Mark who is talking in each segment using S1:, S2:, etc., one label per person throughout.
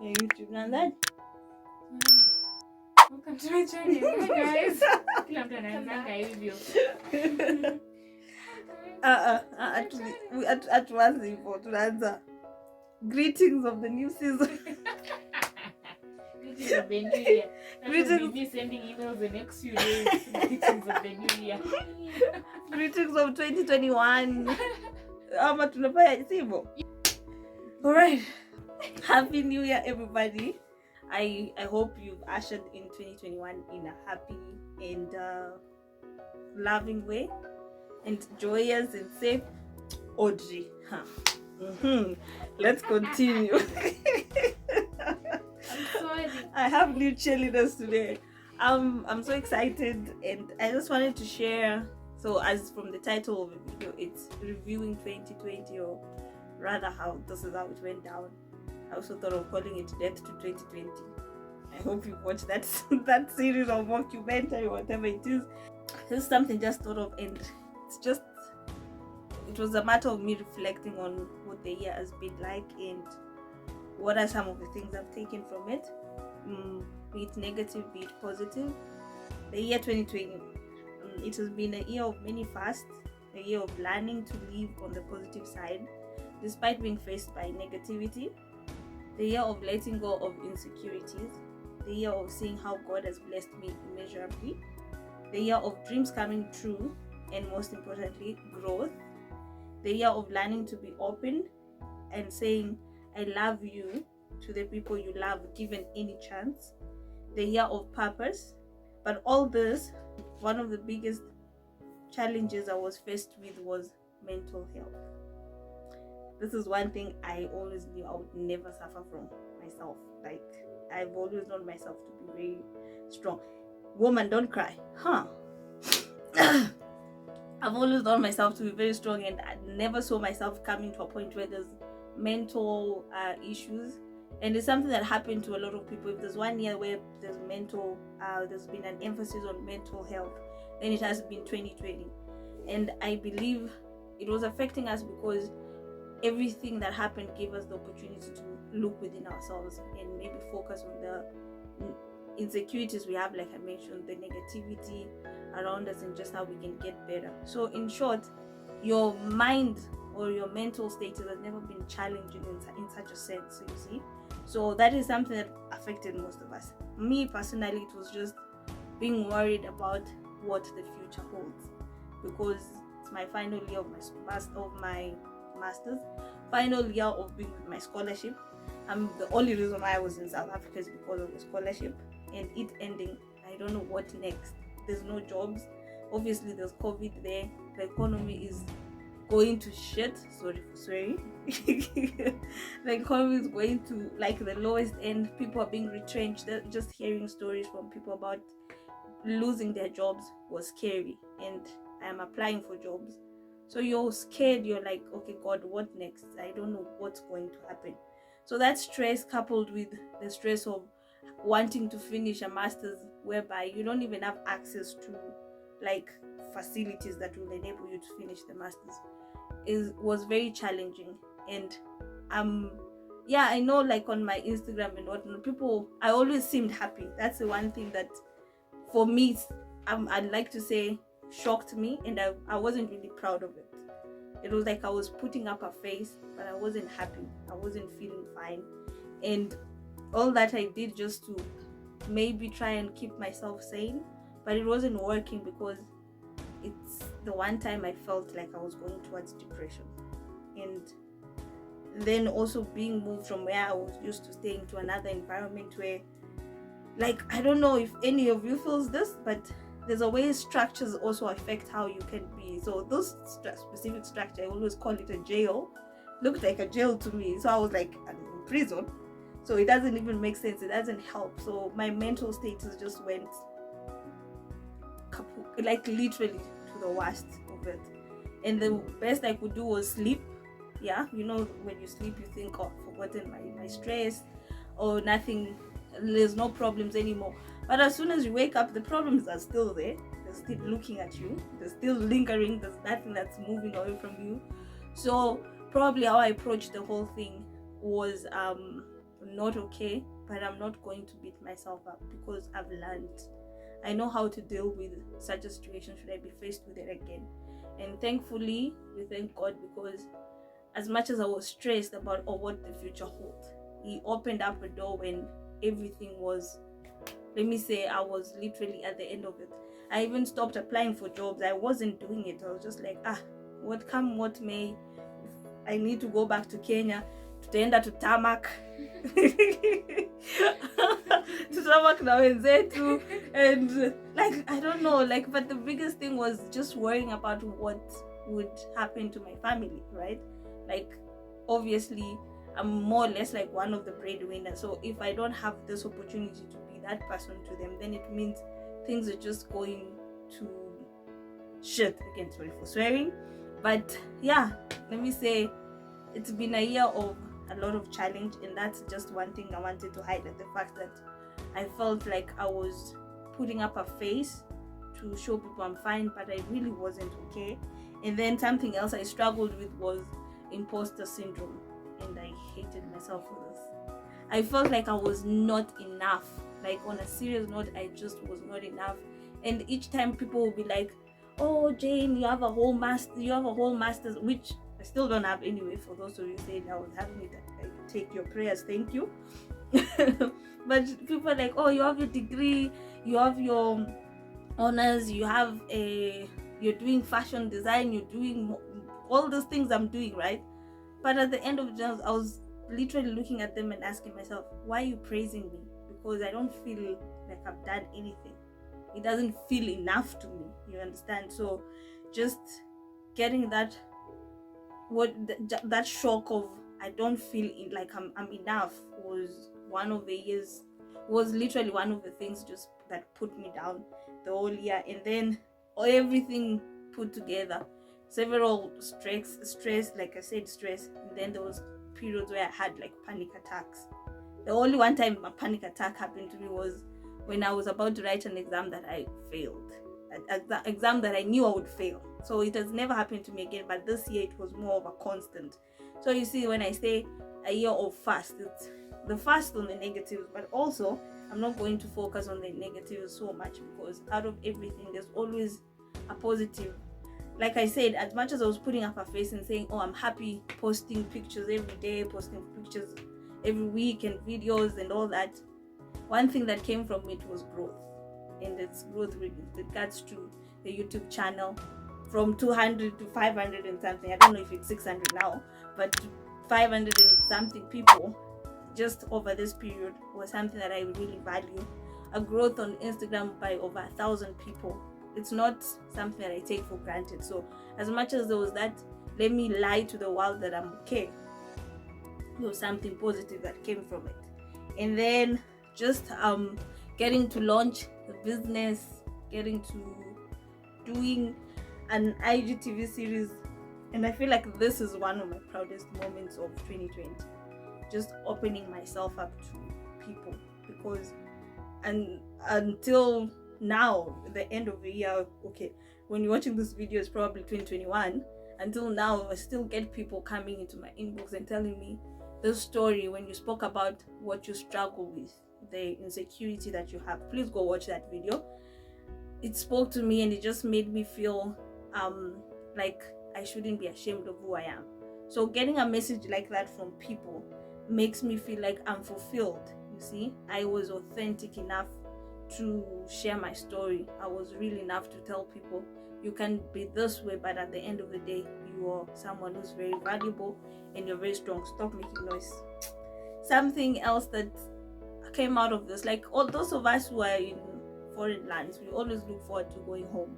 S1: your YouTube and that.
S2: Welcome to my channel. Hi guys. Kila mtu anaanzanga hivyo.
S1: Hatuanzi hivyo, tunaanza greetings of the new season.
S2: Greetings of the new year.
S1: Greetings.
S2: Be sending emails the next few days. Greetings of the new year.
S1: Greetings of 2021. Ama tunafanya hivyo. Alright. Happy New Year, everybody. I hope you've ushered in 2021 in a happy and loving way and joyous and safe. Audrey, huh? Let's continue.
S2: I'm sorry.
S1: I have new cheerleaders today. I'm so excited, and I just wanted to share. So, as from the title of the video, it's reviewing 2020, or rather, this is how it went down. I also thought of calling it Death to 2020. I hope you watched that series of documentary, whatever it is. This is something just thought of, and it was a matter of me reflecting on what the year has been like and what are some of the things I've taken from it, be it negative, be it positive. The year 2020, it has been a year of many fasts, a year of learning to live on the positive side despite being faced by negativity, the year of letting go of insecurities, the year of seeing how God has blessed me immeasurably, the year of dreams coming true, and most importantly, growth, the year of learning to be open and saying, I love you to the people you love given any chance, the year of purpose. But all this, one of the biggest challenges I was faced with was mental health. This is one thing I always knew I would never suffer from myself. Like, I've always known myself to be very strong. Woman, don't cry. Huh? I've always known myself to be very strong, and I never saw myself coming to a point where there's mental issues. And it's something that happened to a lot of people. If there's one year where there's been an emphasis on mental health, then it has been 2020. And I believe it was affecting us because everything that happened gave us the opportunity to look within ourselves and maybe focus on the insecurities we have, like I mentioned, the negativity around us, and just how we can get better. So in short, your mind or your mental status has never been challenging in such a sense, you see. So that is something that affected most of us. Me personally, it was just being worried about what the future holds, because it's my final year of my master's, final year of being with my scholarship. The only reason why I was in South Africa is because of the scholarship, and it ending, I don't know what next. There's no jobs. Obviously, there's COVID there. The economy is going to shit. Sorry for swearing. The economy is going to like the lowest end. People are being retrenched. Just hearing stories from people about losing their jobs was scary, and I'm applying for jobs. So you're scared. You're like, okay, God, what next? I don't know what's going to happen. So that stress, coupled with the stress of wanting to finish a master's whereby you don't even have access to like facilities that will enable you to finish the master's, was very challenging. And I know, like on my Instagram and whatnot, I always seemed happy. That's the one thing that for me, I'd like to say shocked me, and I wasn't really proud of it. It was like I was putting up a face, but I wasn't happy. I wasn't feeling fine, and all that I did just to maybe try and keep myself sane, but it wasn't working, because it's the one time I felt like I was going towards depression. And then also being moved from where I was used to staying to another environment where, like, I don't know if any of you feels this, but there's a way structures also affect how you can be. So those specific structure, I always call it a jail, looked like a jail to me. So I was like, I'm in prison. So it doesn't even make sense. It doesn't help. So my mental status just went like literally to the worst of it. And the best I could do was sleep. Yeah, you know, when you sleep, you think, oh, I've forgotten my stress or nothing. There's no problems anymore. But as soon as you wake up, the problems are still there. They're still looking at you. They're still lingering. There's nothing that's moving away from you. So probably how I approached the whole thing was not okay, but I'm not going to beat myself up because I've learned. I know how to deal with such a situation should I be faced with it again. And thankfully, we thank God, because as much as I was stressed about what the future holds, He opened up a door when everything was, let me say, I was literally at the end of it. I even stopped applying for jobs. I wasn't doing it. I was just like, what come what may, I need to go back to Kenya, tutaenda to tarmac to tarmac na wenzetu, and like, I don't know, like, but the biggest thing was just worrying about what would happen to my family, right? Like, obviously I'm more or less like one of the breadwinners, so if I don't have this opportunity to be that person to them, then it means things are just going to shit. Again, sorry for swearing, but yeah, let me say it's been a year of a lot of challenge, and that's just one thing I wanted to highlight, the fact that I felt like I was putting up a face to show people I'm fine, but I really wasn't okay. And then something else I struggled with was imposter syndrome, and I hated myself for this. I felt like I was not enough. Like, on a serious note, I just was not enough. And each time people will be like, oh, Jane, you have a whole master's, which I still don't have anyway. For those of you saying I was having it, I take your prayers, thank you. But people are like, oh, you have your degree, you have your honors, you're doing fashion design, you're doing all those things I'm doing, right? But at the end of the day, I was literally looking at them and asking myself, why are you praising me? Because I don't feel like I've done anything. It doesn't feel enough to me, you understand? So just getting that shock of I don't feel like I'm enough was literally one of the things just that put me down the whole year. And then everything put together, several stress, like I said, stress, and then there was periods where I had like panic attacks. The only one time a panic attack happened to me was when I was about to write an exam that I failed, an exam that I knew I would fail. So it has never happened to me again, but this year it was more of a constant. So you see, when I say a year of fast, it's the fast on the negatives, but also I'm not going to focus on the negatives so much, because out of everything there's always a positive. Like I said, as much as I was putting up a face and saying, oh, I'm happy, posting pictures every day, posting pictures every week and videos and all that, one thing that came from it was growth. And it's growth with regards to the YouTube channel, from 200 to 500 and something. I don't know if it's 600 now, but 500 and something people just over this period was something that I really value. A growth on Instagram by over 1,000 people. It's not something that I take for granted. So as much as there was that, let me lie to the world that I'm okay, there was something positive that came from it. And then just getting to launch the business, getting to doing an IGTV series, and I feel like this is one of my proudest moments of 2020. Just opening myself up to people, because until now, the end of the year, okay, when you're watching this video, it's probably 2021. Until now, I still get people coming into my inbox and telling me this story when you spoke about what you struggle with, the insecurity that you have. Please go watch that video. It spoke to me, and it just made me feel like I shouldn't be ashamed of who I am. So getting a message like that from people makes me feel like I'm fulfilled. You see, I was authentic enough to share my story. I was real enough to tell people you can be this way, but at the end of the day, you are someone who's very valuable and you're very strong. Stop making noise. Something else that came out of this, like all those of us who are in foreign lands, we always look forward to going home,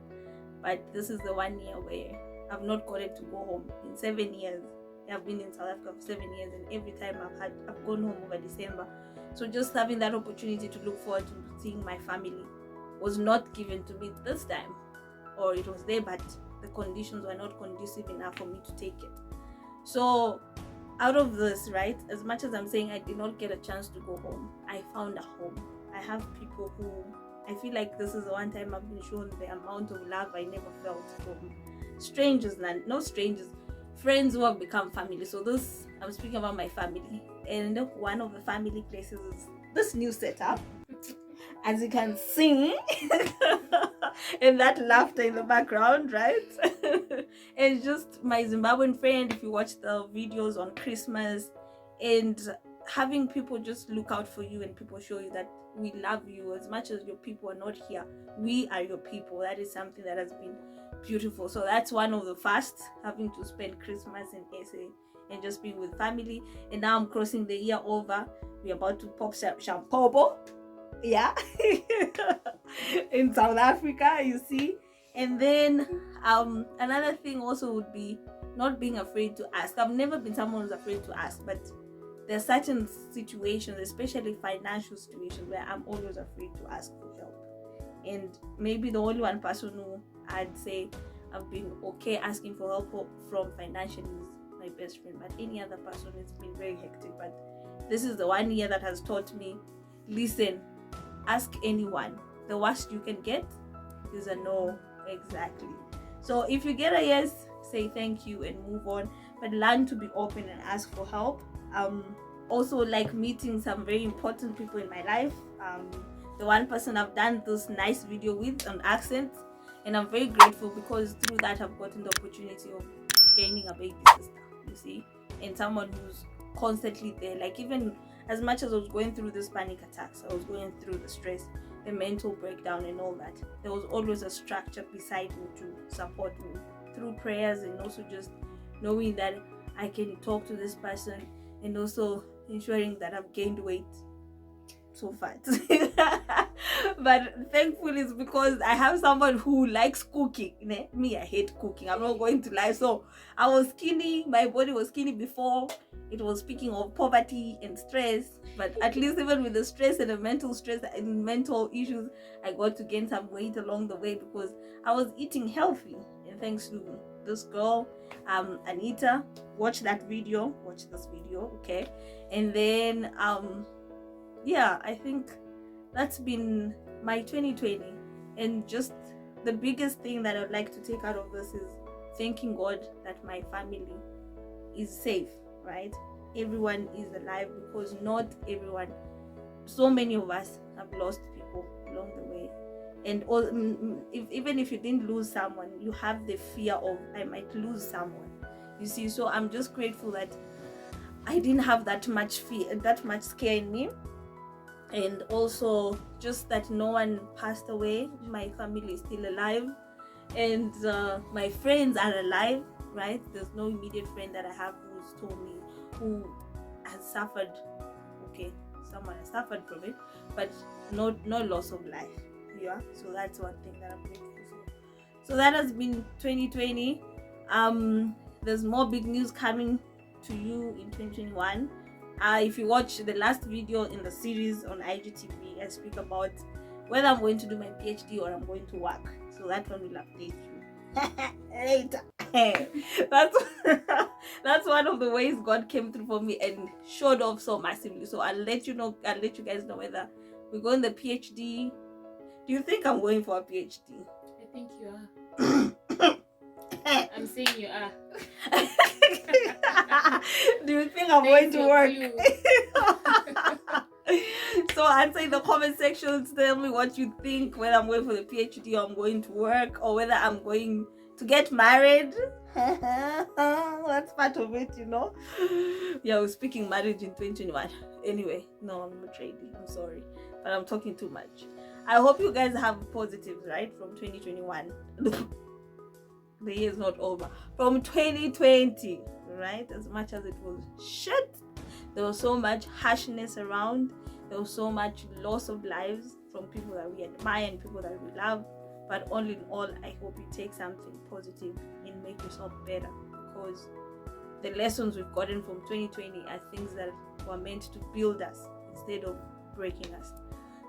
S1: but this is the 1 year where I've not gotten to go home in 7 years. I've been in South Africa for 7 years, and every time I've gone home over December. So just having that opportunity to look forward to seeing my family was not given to me this time, or it was there, but the conditions were not conducive enough for me to take it. So out of this, right, as much as I'm saying I did not get a chance to go home, I found a home. I have people who I feel like this is the one time I've been shown the amount of love I never felt from strangers, not strangers, friends who have become family. So this, I'm speaking about my family, and one of the family places is this new setup, as you can see. And that laughter in the background, right? And just my Zimbabwean friend, if you watch the videos on Christmas, and having people just look out for you and people show you that we love you as much as your people are not here, we are your people. That is something that has been beautiful. So that's one of the first, having to spend Christmas in SA and just being with family. And now I'm crossing the year over. We're about to pop champagne, yeah, in South Africa, you see. And then another thing also would be not being afraid to ask. I've never been someone who's afraid to ask, but there are certain situations, especially financial situations, where I'm always afraid to ask for help. And maybe the only one person who I'd say I've been okay asking for help from financially is my best friend. But any other person, it's been very hectic. But this is the 1 year that has taught me, listen, ask anyone. The worst you can get is a no. Exactly. So if you get a yes, say thank you and move on, but learn to be open and ask for help. Also, like meeting some very important people in my life. The one person I've done this nice video with on accents, and I'm very grateful because through that I've gotten the opportunity of gaining a baby sister, you see, and someone who's constantly there. Like, even as much as I was going through these panic attacks, I was going through the stress, the mental breakdown and all that, there was always a structure beside me to support me through prayers, and also just knowing that I can talk to this person, and also ensuring that I've gained weight so fat. But thankfully it's because I have someone who likes cooking. Me, I hate cooking, I'm not going to lie. So I was skinny, my body was skinny before. It was speaking of poverty and stress, but at least even with the stress and the mental stress and mental issues, I got to gain some weight along the way because I was eating healthy. And thanks to this girl, Anita, watch this video, okay? And then yeah, I think that's been my 2020. And just the biggest thing that I'd like to take out of this is thanking God that my family is safe, right? Everyone is alive, because not everyone, so many of us have lost people along the way. And even if you didn't lose someone, you have the fear of, I might lose someone, you see. So I'm just grateful that I didn't have that much fear, that much scare in me. And also just that no one passed away. My family is still alive, and my friends are alive, right? There's no immediate friend that I have who's told me who has suffered. Okay, someone has suffered from it, but no loss of life. Yeah, so that's one thing that I'm grateful for. So that has been 2020. There's more big news coming to you in 2021. If you watch the last video in the series on IGTV, I speak about whether I'm going to do my PhD or I'm going to work. So that one will update you later. That's one of the ways God came through for me and showed off so massively. So I'll let you guys know whether we're going the PhD. Do you think I'm going for a PhD?
S2: I think you are. I'm saying you are.
S1: Do you think I'm going to work? So answer in the comment sections, tell me what you think, whether I'm going for the PhD or I'm going to work, or whether I'm going to get married. That's part of it, you know. Yeah, we're speaking marriage in 2021. Anyway, no, I'm not ready. I'm sorry, but I'm talking too much. I hope you guys have positives, right, from 2021. The year is not over. From 2020, right? As much as it was shit, there was so much harshness around. There was so much loss of lives from people that we admire and people that we love. But all in all, I hope you take something positive and make yourself better, because the lessons we've gotten from 2020 are things that were meant to build us instead of breaking us.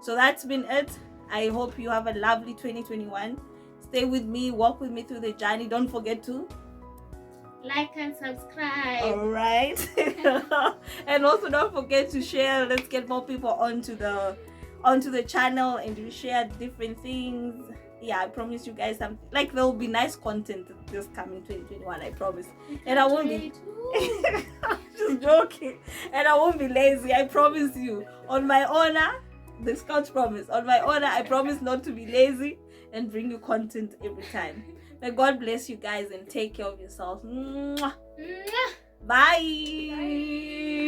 S1: So that's been it. I hope you have a lovely 2021. Stay with me, walk with me through the journey. Don't forget to
S2: like and subscribe.
S1: All right. And also don't forget to share. Let's get more people onto the channel and to share different things. yeah, I promise you guys something. Like, there will be nice content this coming 2021, I promise. And I won't be I'm just joking. And I won't be lazy, I promise you. On my honor, the Scout's promise. On my honor, I promise not to be lazy and bring you content every time. May God bless you guys and take care of yourselves. Mwah.
S2: Mwah.
S1: Bye.